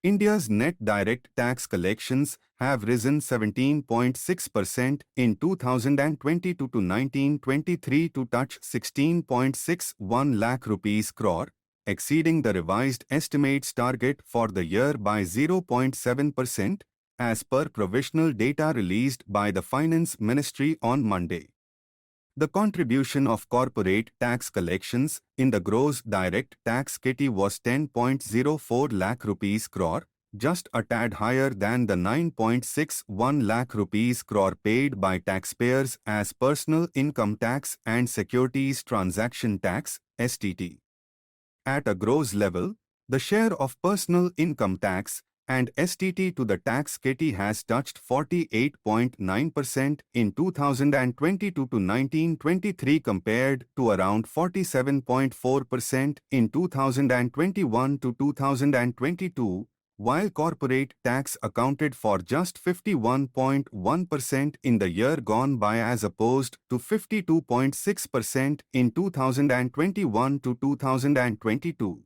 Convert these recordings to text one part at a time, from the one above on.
India's net direct tax collections have risen 17.6% in 2022 to 1923 to touch 16.61 lakh rupees crore, exceeding the revised estimates target for the year by 0.7%, as per provisional data released by the Finance Ministry on Monday. The contribution of corporate tax collections in the gross direct tax kitty was 10.04 lakh rupees crore, just a tad higher than the 9.61 lakh rupees crore paid by taxpayers as personal income tax and securities transaction tax (STT). At a gross level, the share of personal income tax and STT to the tax kitty has touched 48.9% in 2022 to 1923 compared to around 47.4% in 2021 to 2022, while corporate tax accounted for just 51.1% in the year gone by as opposed to 52.6% in 2021 to 2022.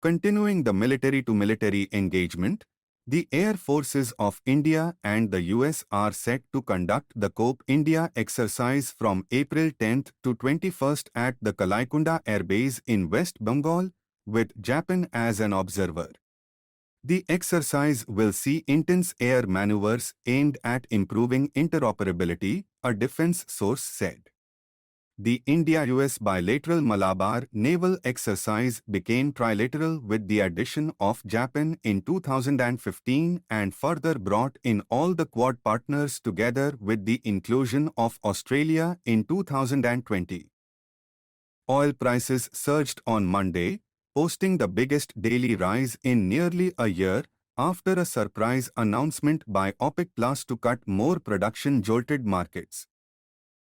Continuing the military-to-military engagement, the Air Forces of India and the US are set to conduct the COPE India exercise from April 10 to 21 at the Kalaikunda Air Base in West Bengal, with Japan as an observer. The exercise will see intense air maneuvers aimed at improving interoperability, a defense source said. The India-US bilateral Malabar naval exercise became trilateral with the addition of Japan in 2015 and further brought in all the Quad partners together with the inclusion of Australia in 2020. Oil prices surged on Monday, posting the biggest daily rise in nearly a year after a surprise announcement by OPEC Plus to cut more production jolted markets.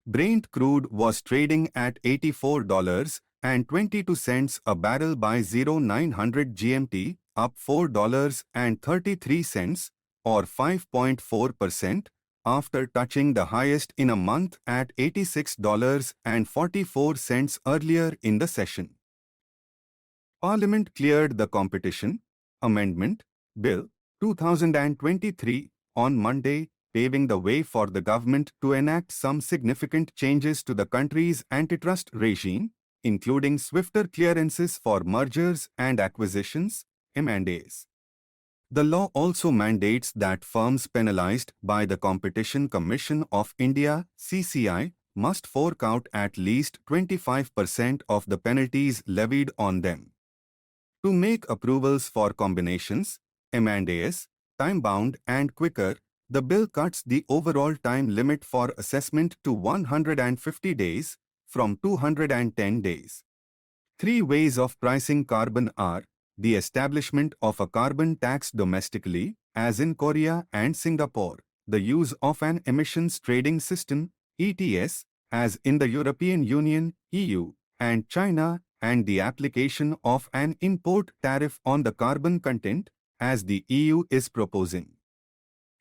Brent crude was trading at $84.22 a barrel by 0900 GMT, up $4.33 or 5.4% after touching the highest in a month at $86.44 earlier in the session. Parliament cleared the Competition Amendment Bill 2023 on Monday, paving the way for the government to enact some significant changes to the country's antitrust regime, including swifter clearances for mergers and acquisitions, M&As. The law also mandates that firms penalized by the Competition Commission of India (CCI) must fork out at least 25% of the penalties levied on them. To make approvals for combinations, M&As, time-bound and quicker, the bill cuts the overall time limit for assessment to 150 days from 210 days. Three ways of pricing carbon are the establishment of a carbon tax domestically, as in Korea and Singapore, the use of an emissions trading system, ETS, as in the European Union, EU, and China, and the application of an import tariff on the carbon content, as the EU is proposing.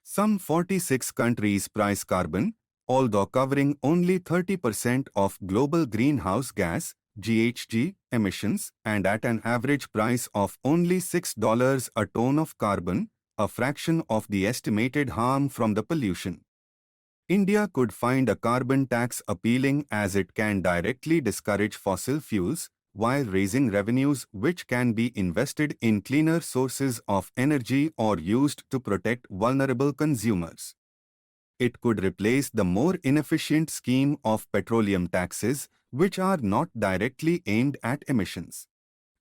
Some 46 countries price carbon, although covering only 30% of global greenhouse gas (GHG) emissions and at an average price of only $6 a ton of carbon, a fraction of the estimated harm from the pollution. India could find a carbon tax appealing as it can directly discourage fossil fuels, while raising revenues which can be invested in cleaner sources of energy or used to protect vulnerable consumers. It could replace the more inefficient scheme of petroleum taxes, which are not directly aimed at emissions.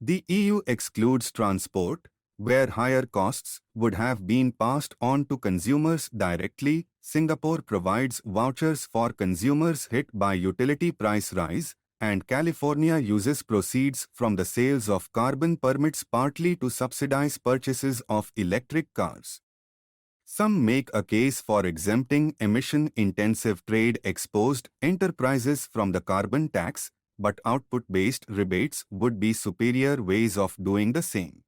The EU excludes transport, where higher costs would have been passed on to consumers directly. Singapore provides vouchers for consumers hit by utility price rise, and California uses proceeds from the sales of carbon permits partly to subsidize purchases of electric cars. Some make a case for exempting emission-intensive trade-exposed enterprises from the carbon tax, but output-based rebates would be superior ways of doing the same.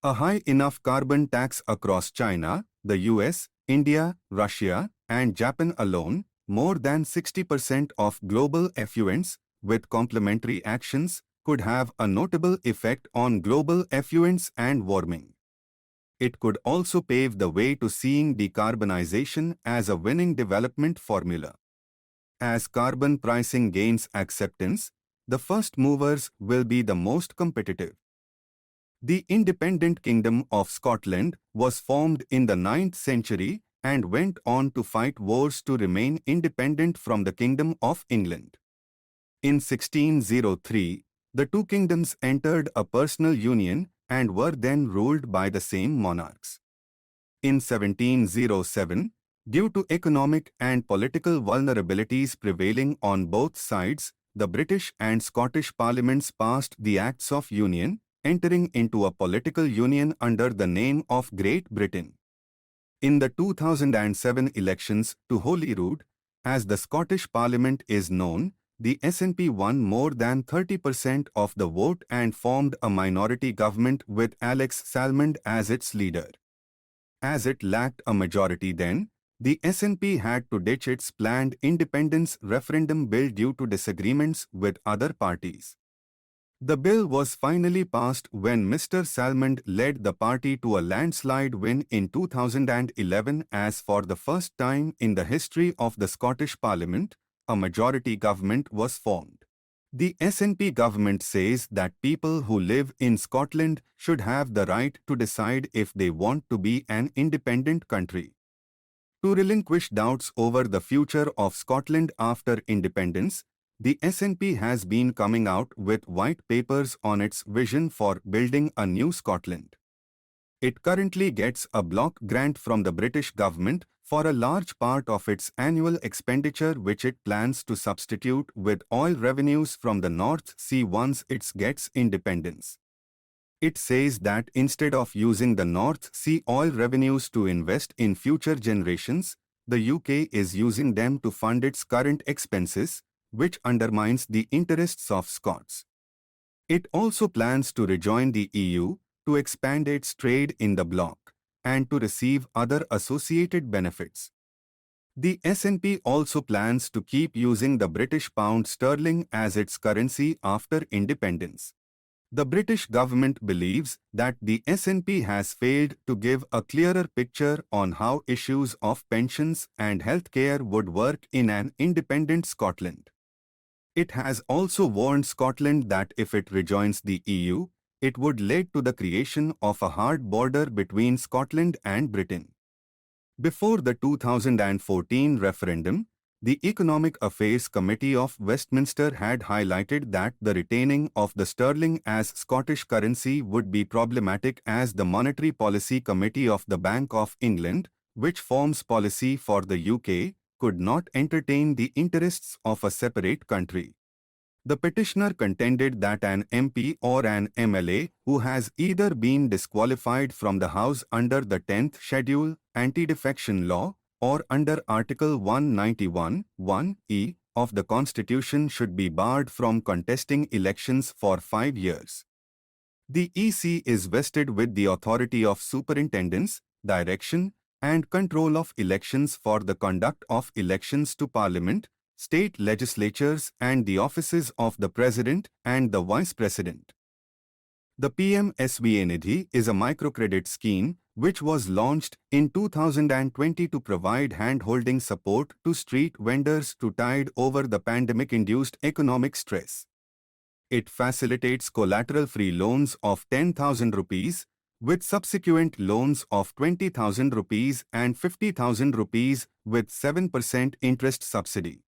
A high enough carbon tax across China, the US, India, Russia, and Japan alone, more than 60% of global effluents, with complementary actions, could have a notable effect on global effluents and warming. It could also pave the way to seeing decarbonization as a winning development formula. As carbon pricing gains acceptance, the first movers will be the most competitive. The independent Kingdom of Scotland was formed in the 9th century and went on to fight wars to remain independent from the Kingdom of England. In 1603, the two kingdoms entered a personal union and were then ruled by the same monarchs. In 1707, due to economic and political vulnerabilities prevailing on both sides, the British and Scottish parliaments passed the Acts of Union, entering into a political union under the name of Great Britain. In the 2007 elections to Holyrood, as the Scottish Parliament is known, the SNP won more than 30% of the vote and formed a minority government with Alex Salmond as its leader. As it lacked a majority then, the SNP had to ditch its planned independence referendum bill due to disagreements with other parties. The bill was finally passed when Mr. Salmond led the party to a landslide win in 2011 as for the first time in the history of the Scottish Parliament, a majority government was formed. The SNP government says that people who live in Scotland should have the right to decide if they want to be an independent country. To relinquish doubts over the future of Scotland after independence, the SNP has been coming out with white papers on its vision for building a new Scotland. It currently gets a block grant from the British government for a large part of its annual expenditure, which it plans to substitute with oil revenues from the North Sea once it gets independence. It says that instead of using the North Sea oil revenues to invest in future generations, the UK is using them to fund its current expenses, which undermines the interests of Scots. It also plans to rejoin the EU, to expand its trade in the bloc, and to receive other associated benefits. The SNP also plans to keep using the British pound sterling as its currency after independence. The British government believes that the SNP has failed to give a clearer picture on how issues of pensions and healthcare would work in an independent Scotland. It has also warned Scotland that if it rejoins the EU, it would lead to the creation of a hard border between Scotland and Britain. Before the 2014 referendum, the Economic Affairs Committee of Westminster had highlighted that the retaining of the sterling as Scottish currency would be problematic, as the Monetary Policy Committee of the Bank of England, which forms policy for the UK, could not entertain the interests of a separate country. The petitioner contended that an MP or an MLA who has either been disqualified from the House under the 10th Schedule, Anti-Defection Law, or under Article 191(1)(e) of the Constitution should be barred from contesting elections for 5 years. The EC is vested with the authority of superintendence, direction, and control of elections for the conduct of elections to Parliament, state legislatures, and the offices of the President and the Vice President. The PMSB Nidhi is a microcredit scheme which was launched in 2020 to provide hand-holding support to street vendors to tide over the pandemic-induced economic stress. It facilitates collateral-free loans of 10,000 rupees, with subsequent loans of 20,000 rupees and 50,000 rupees with 7% interest subsidy.